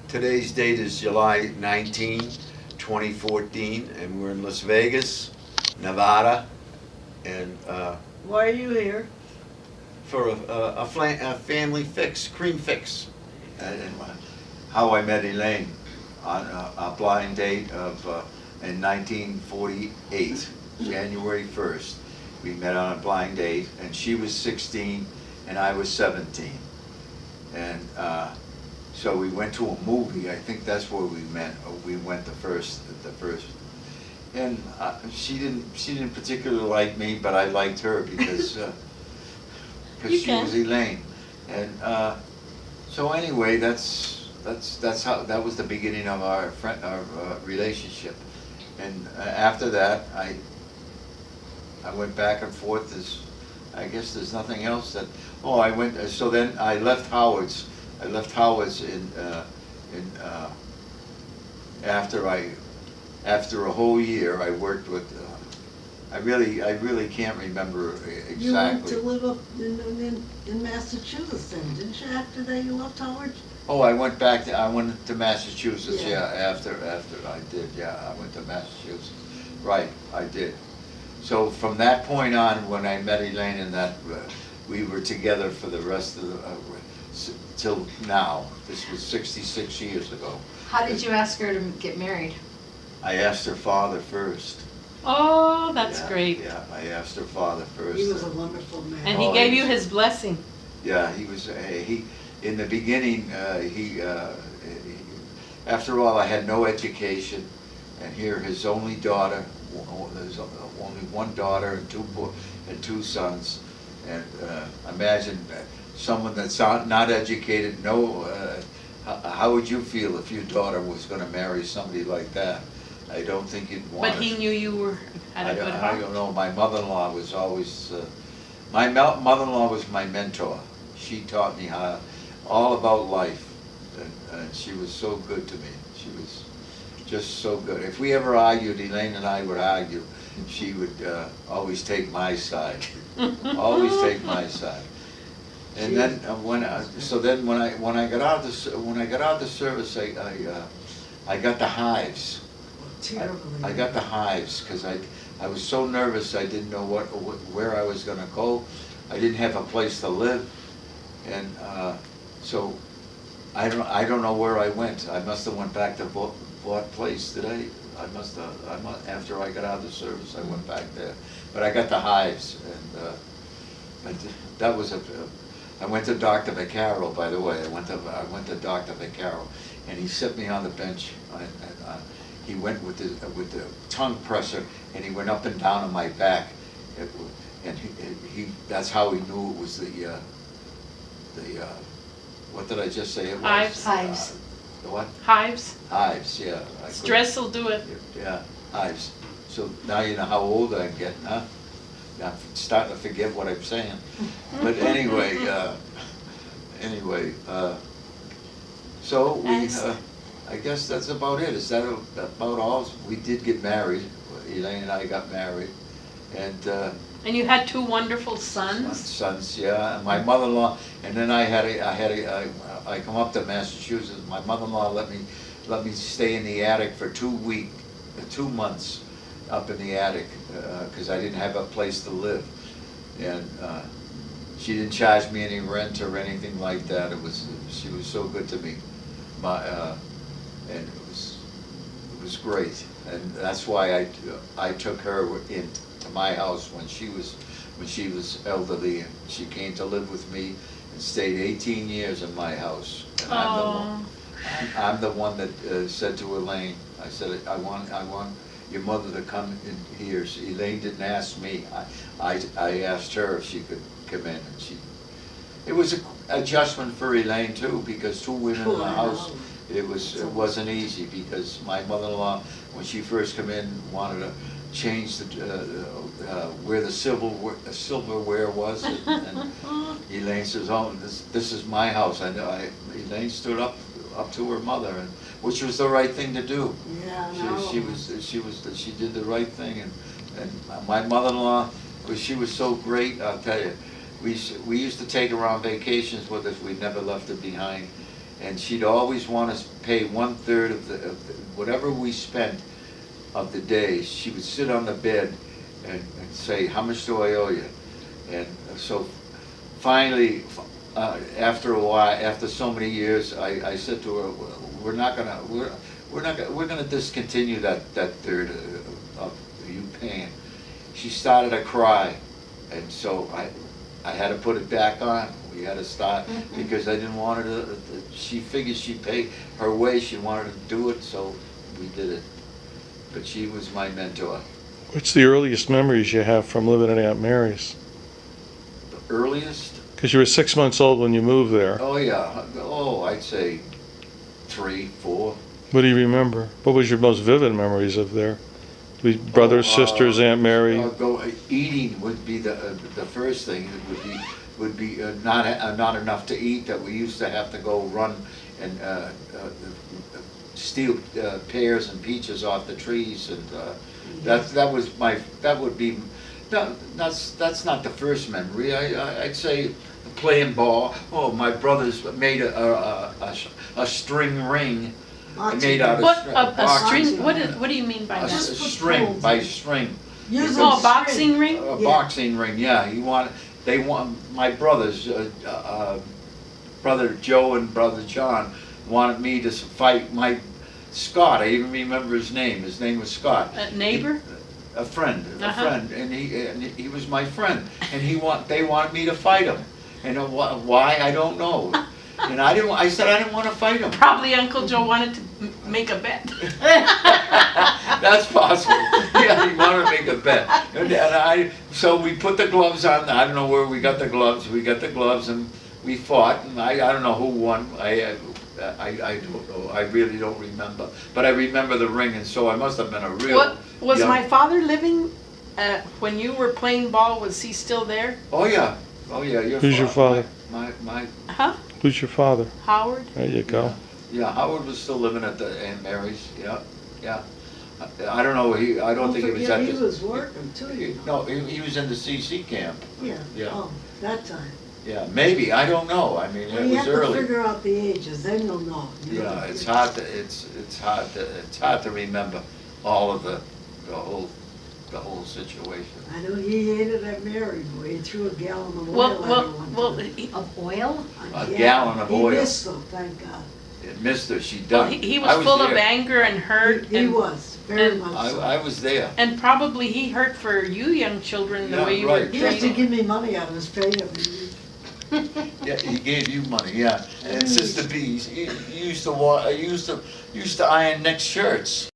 Today's date is July 19, 2014, and we're in Las Vegas, Nevada, and Why are you here? for a family fix, cream fix. And how I met Elaine on a blind date of in 1948, January 1st. We met on a blind date, and she was 16 and I was 17. And so we went to a movie. I think that's where we met. We went the first. And she didn't particularly like me, but I liked her because she was Elaine. And so anyway, that's how that was the beginning of our relationship. And after that, I went back and forth. I guess there's nothing else that. Oh, I went. So then I left Howard's. I left Howard's after a whole year. I worked with. I really can't remember exactly. You went to live up in Massachusetts then, didn't you, after that you left Howard? Oh, I went to Massachusetts, Yeah. after I did, I went to Massachusetts. Right, I did. So from that point on, when I met Elaine and that, we were together for the rest of till now. This was 66 years ago. How did you ask her to get married? I asked her father first. Oh, that's Yeah, great. Yeah, I asked her father first. He was a wonderful man. And he Oh, gave he you was- his blessing. Yeah, he was, in the beginning, after all, I had no education, and here his only daughter, there's only one daughter and two sons, and imagine someone that's not educated, how would you feel if your daughter was gonna marry somebody like that? I don't think you'd want it. But he knew you had a good I heart. don't know, my mother-in-law was always, my mother-in-law was my mentor. She taught me all about life, and she was so good to me. She was just so good. If we ever argued, Elaine and I would argue, she would always take my side, always take my side. And then when I got out of the service, I got the hives. Terribly. I got the hives because I was so nervous. I didn't know where I was going to go. I didn't have a place to live, and so I don't know where I went. I must have went back to Bought Place. Did I? After I got out of the service, I went back there. But I got the hives, and that was I went to Dr. Vaccaro, by the way. I went to Dr. Vaccaro, and he set me on the bench. He went with the tongue presser, and he went up and down on my back, and that's how he knew it was the what did I just say it was? Hives. Hives. The what? Hives. Hives, yeah. Stress will do it. Yeah, hives. So now you know how old I'm getting, huh? I'm starting to forget what I'm saying. But anyway, so we. I guess that's about it. Is that about all? We did get married. Elaine and I got married, and And you had two wonderful sons. sons, yeah. And my mother-in-law, and then I come up to Massachusetts. My mother-in-law let me stay in the attic for 2 months up in the attic because I didn't have a place to live, and she didn't charge me any rent or anything like that. She was so good to me. And it was great, and that's why I took her into my house when she was elderly, and she came to live with me and stayed 18 years in my house. And I'm the one that said to Elaine, I said, I want your mother to come in here. Elaine didn't ask me. I asked her if she could come in, and it was an adjustment for Elaine too, because two women in the house. It wasn't easy because my mother-in-law, when she first came in, wanted to change where the silverware was, and Elaine says, "Oh, this is my house." And Elaine stood up to her mother, and which was the right thing to do. Yeah, no. She did the right thing, and my mother-in-law, she was so great. I'll tell you, we used to take her on vacations with us. We never left her behind. and she'd always want us to pay 1/3 of whatever we spent of the day. She would sit on the bed and say, "How much do I owe you?" And so finally, after a while, after so many years, I said to her, "We're gonna discontinue that third of you paying." She started to cry, and so I had to put it back on. We had to start, because I didn't want her to, she figured she'd pay her way, she wanted to do it, so we did it. But she was my mentor. What's the earliest memories you have from living at Aunt Mary's? The earliest? Because you were 6 months old when you moved there. Oh, yeah. Oh, I'd say 3, 4. What do you remember? What was your most vivid memories of there? Brothers, sisters, Aunt Mary? Eating would be the first thing. It would be not enough to eat, that we used to have to go run and steal pears and peaches off the trees, and that's not the first memory. I'd say playing ball. Oh, my brothers made a string ring. Made out of What, a boxing. string, what do you mean by A that? Just put string, poles by in. string. Use Oh, a a boxing ring? A Yeah. boxing ring, yeah. My brothers, brother Joe and brother John, wanted me to fight Scott. I even remember his name. His name was Scott. A neighbor? A friend, Uh-huh. and he was my friend, and they wanted me to fight him. And why, I don't know. And I said I didn't want to fight him. Probably Uncle Joe wanted to make a bet. That's possible. Yeah, he wanted to make a bet. So we put the gloves on. I don't know where we got the gloves. We got the gloves and we fought. And I don't know who won. I don't know. I really don't remember. But I remember the ring, and so I must have been a real. What, was young- my father living, when you were playing ball, was he still there? Oh yeah. Oh yeah. Who's your father? My Huh? Who's your father? Howard? There you go. Yeah, Howard was still living at the Aunt Mary's. Yeah, yeah. I don't know. I don't think he was at He the. was working too, you know. No, he was in the CC camp. Yeah. Yeah. Oh, that time. Yeah, maybe. I don't know. I mean, Well, it you was have to early. figure out the ages, then you'll know. You know? Yeah, it's hard to remember all of the whole situation. I know he hated that Mary, boy. He threw a gallon of oil Well, at her well, one well, time. Of oil? A gallon of oil. He missed them, thank God. It missed her. She well, died. he I was full of there. anger and hurt, He and, was, very and- much so. I was there. and probably he hurt for you young children, the Yeah, way you were right. He used to treated. give me money out of his pay every week. Yeah, he gave you money. Yeah, and Sister B, you used to iron Nick's shirts.